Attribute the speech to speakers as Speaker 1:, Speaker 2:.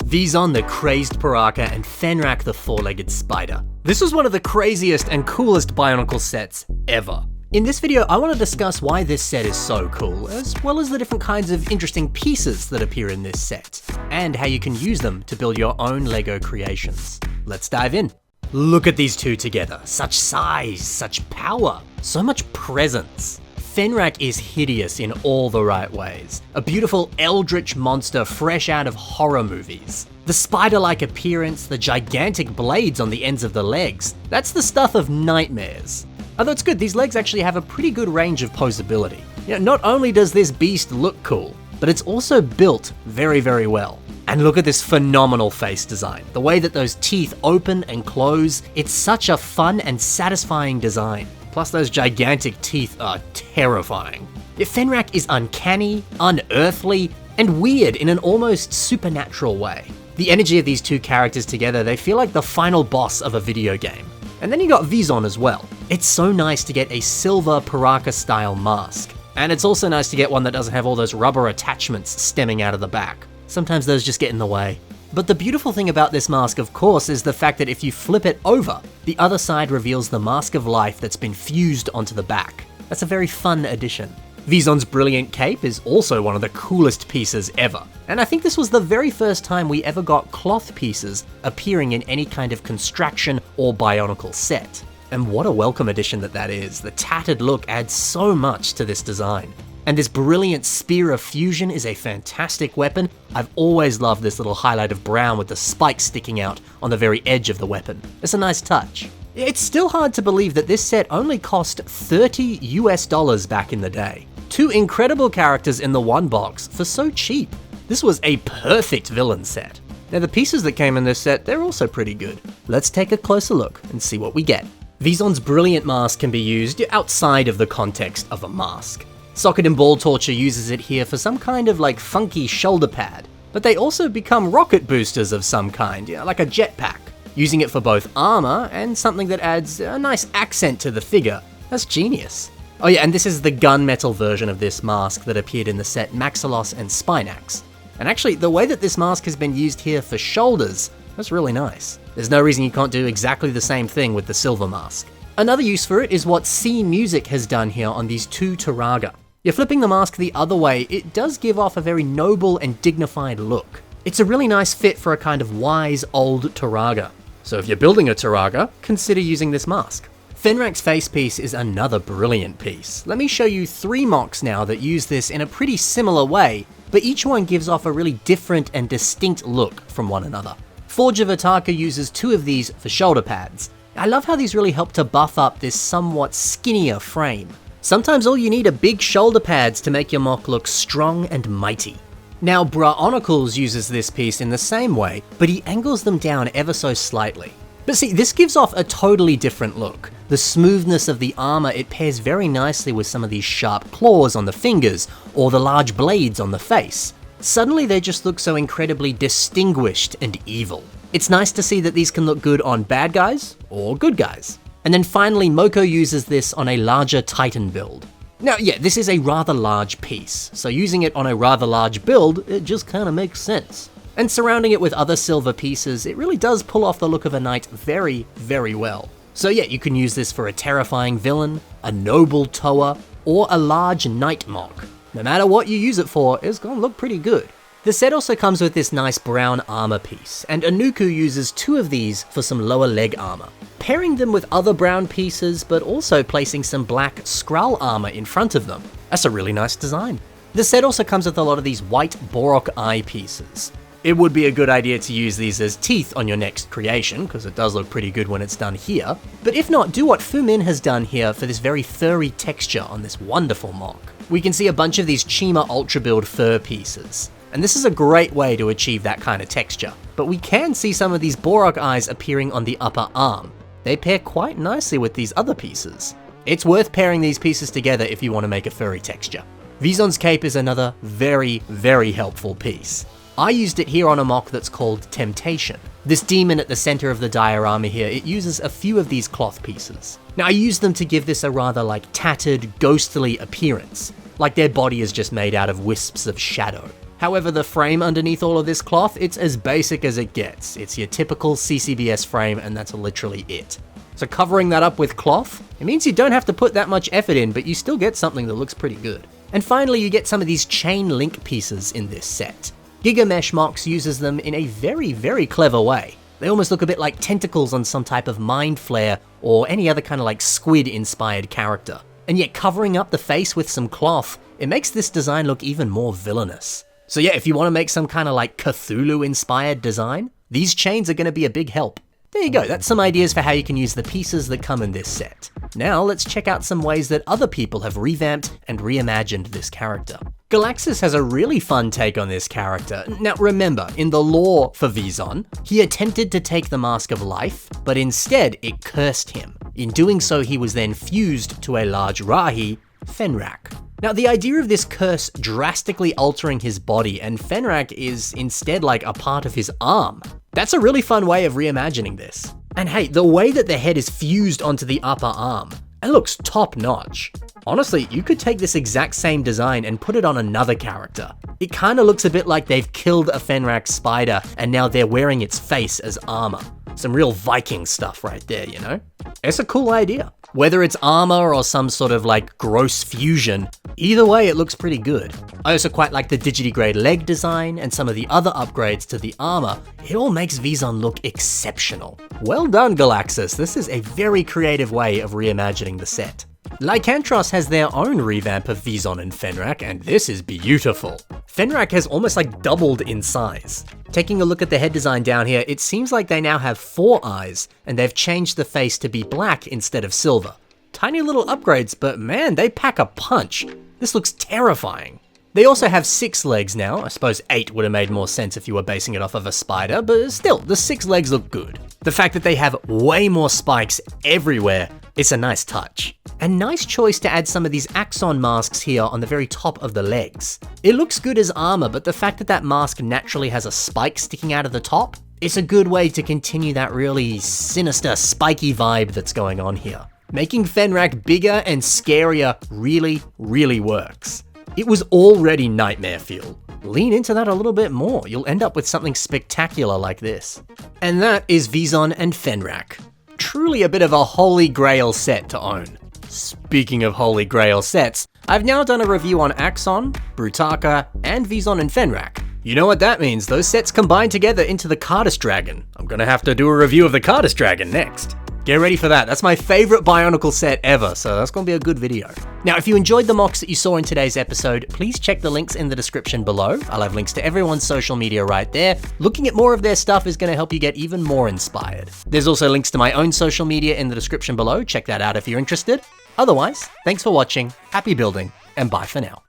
Speaker 1: Vezon the Crazed Piraka, and FENRAKK the Four-Legged Spider. This was one of the craziest and coolest Bionicle sets ever. In this video, I want to discuss why this set is so cool, as well as the different kinds of interesting pieces that appear in this set, and how you can use them to build your own LEGO creations. Let's dive in. Look at these two together. Such size, such power, so much presence. FENRAKK is hideous in all the right ways. A beautiful eldritch monster fresh out of horror movies. The spider-like appearance, the gigantic blades on the ends of the legs, that's the stuff of nightmares. Although it's good, these legs actually have a pretty good range of posability. Not only does this beast look cool, but it's also built very, very well. And look at this phenomenal face design. The way that those teeth open and close, it's such a fun and satisfying design. Plus those gigantic teeth are terrifying. FENRAKK is uncanny, unearthly, and weird in an almost supernatural way. The energy of these two characters together, they feel like the final boss of a video game. And then you got Vezon as well. It's so nice to get a silver Piraka style mask. And it's also nice to get one that doesn't have all those rubber attachments stemming out of the back. Sometimes those just get in the way. But the beautiful thing about this mask, of course, is the fact that if you flip it over, the other side reveals the mask of life that's been fused onto the back. That's a very fun addition. Vezon's brilliant cape is also one of the coolest pieces ever. And I think this was the very first time we ever got cloth pieces appearing in any kind of construction or Bionicle set. And what a welcome addition that is. The tattered look adds so much to this design. And this brilliant Spear of Fusion is a fantastic weapon. I've always loved this little highlight of brown with the spikes sticking out on the very edge of the weapon. It's a nice touch. It's still hard to believe that this set only cost $30 US back in the day. Two incredible characters in the one box for so cheap. This was a perfect villain set. Now the pieces that came in this set, they're also pretty good. Let's take a closer look and see what we get. Vezon's brilliant mask can be used outside of the context of a mask. Socket and Ball Torture uses it here for some kind of funky shoulder pad, but they also become rocket boosters of some kind, like a jetpack, using it for both armor and something that adds a nice accent to the figure. That's genius. Oh yeah, and this is the gunmetal version of this mask that appeared in the set Maxilos and Spinax. And actually, the way that this mask has been used here for shoulders, that's really nice. There's no reason you can't do exactly the same thing with the silver mask. Another use for it is what C Music has done here on these two Turaga. You're flipping the mask the other way, it does give off a very noble and dignified look. It's a really nice fit for a kind of wise old Turaga. So if you're building a Turaga, consider using this mask. FENRAKK's face piece is another brilliant piece. Let me show you 3 MOCs now that use this in a pretty similar way, but each one gives off a really different and distinct look from one another. Forge of Ataka uses 2 of these for shoulder pads. I love how these really help to buff up this somewhat skinnier frame. Sometimes all you need are big shoulder pads to make your MOC look strong and mighty. Now Bionicles uses this piece in the same way, but he angles them down ever so slightly. But see, this gives off a totally different look. The smoothness of the armor, it pairs very nicely with some of these sharp claws on the fingers, or the large blades on the face. Suddenly they just look so incredibly distinguished and evil. It's nice to see that these can look good on bad guys, or good guys. And then finally, Moko uses this on a larger Titan build. Now yeah, this is a rather large piece, so using it on a rather large build, it just kinda makes sense. And surrounding it with other silver pieces, it really does pull off the look of a knight very, very well. So yeah, you can use this for a terrifying villain, a noble Toa, or a large knight MOC. No matter what you use it for, it's gonna look pretty good. The set also comes with this nice brown armor piece, and Anuku uses 2 of these for some lower leg armor. Pairing them with other brown pieces, but also placing some black Skrull armor in front of them. That's a really nice design. The set also comes with a lot of these white Borok eye pieces. It would be a good idea to use these as teeth on your next creation, because it does look pretty good when it's done here. But if not, do what Fumin has done here for this very furry texture on this wonderful MOC. We can see a bunch of these Chima Ultra Build fur pieces. And this is a great way to achieve that kind of texture. But we can see some of these Borok eyes appearing on the upper arm. They pair quite nicely with these other pieces. It's worth pairing these pieces together if you want to make a furry texture. Vezon's cape is another very, very helpful piece. I used it here on a MOC that's called Temptation. This demon at the center of the diorama here, it uses a few of these cloth pieces. Now I used them to give this a rather tattered, ghostly appearance, like their body is just made out of wisps of shadow. However, the frame underneath all of this cloth, it's as basic as it gets. It's your typical CCBS frame, and that's literally it. So covering that up with cloth, it means you don't have to put that much effort in, but you still get something that looks pretty good. And finally, you get some of these chain link pieces in this set. Gigamesh MOCs uses them in a very, very clever way. They almost look a bit like tentacles on some type of mind flare or any other kind of like squid-inspired character. And yet covering up the face with some cloth, it makes this design look even more villainous. So yeah, if you want to make some kind of like Cthulhu-inspired design, these chains are going to be a big help. There you go, that's some ideas for how you can use the pieces that come in this set. Now let's check out some ways that other people have revamped and reimagined this character. Galaxus has a really fun take on this character. Now remember, in the lore for Vezon, he attempted to take the Mask of Life, but instead it cursed him. In doing so, he was then fused to a large Rahi, FENRAKK. Now the idea of this curse drastically altering his body, and FENRAKK is instead like a part of his arm. That's a really fun way of reimagining this. And hey, the way that the head is fused onto the upper arm, it looks top notch. Honestly, you could take this exact same design and put it on another character. It kinda looks a bit like they've killed a FENRAKK spider and now they're wearing its face as armor. Some real Viking stuff right there, you know? It's a cool idea. Whether it's armor or some sort of like gross fusion, either way it looks pretty good. I also quite like the digitigrade leg design and some of the other upgrades to the armor. It all makes Vezon look exceptional. Well done, Galaxus. This is a very creative way of reimagining the set. Lycantros has their own revamp of Vezon and FENRAKK, and this is beautiful. FENRAKK has almost like doubled in size. Taking a look at the head design down here, it seems like they now have 4 eyes, and they've changed the face to be black instead of silver. Tiny little upgrades, but man, they pack a punch. This looks terrifying. They also have 6 legs now. I suppose 8 would have made more sense if you were basing it off of a spider, but still, the 6 legs look good. The fact that they have way more spikes everywhere, it's a nice touch. A nice choice to add some of these axon masks here on the very top of the legs. It looks good as armor, but the fact that that mask naturally has a spike sticking out of the top, it's a good way to continue that really sinister, spiky vibe that's going on here. Making FENRAKK bigger and scarier really, really works. It was already nightmare fuel. Lean into that a little bit more, you'll end up with something spectacular like this. And that is Vezon and FENRAKK. Truly a bit of a holy grail set to own. Speaking of holy grail sets, I've now done a review on Axon, Brutaka, and Vezon and FENRAKK. You know what that means, those sets combine together into the Cardus Dragon. I'm gonna have to do a review of the Cardus Dragon next. Get ready for that, that's my favorite Bionicle set ever, so that's gonna be a good video. Now, if you enjoyed the MOCs that you saw in today's episode, please check the links in the description below. I'll have links to everyone's social media right there. Looking at more of their stuff is gonna help you get even more inspired. There's also links to my own social media in the description below, check that out if you're interested. Otherwise, thanks for watching, happy building, and bye for now.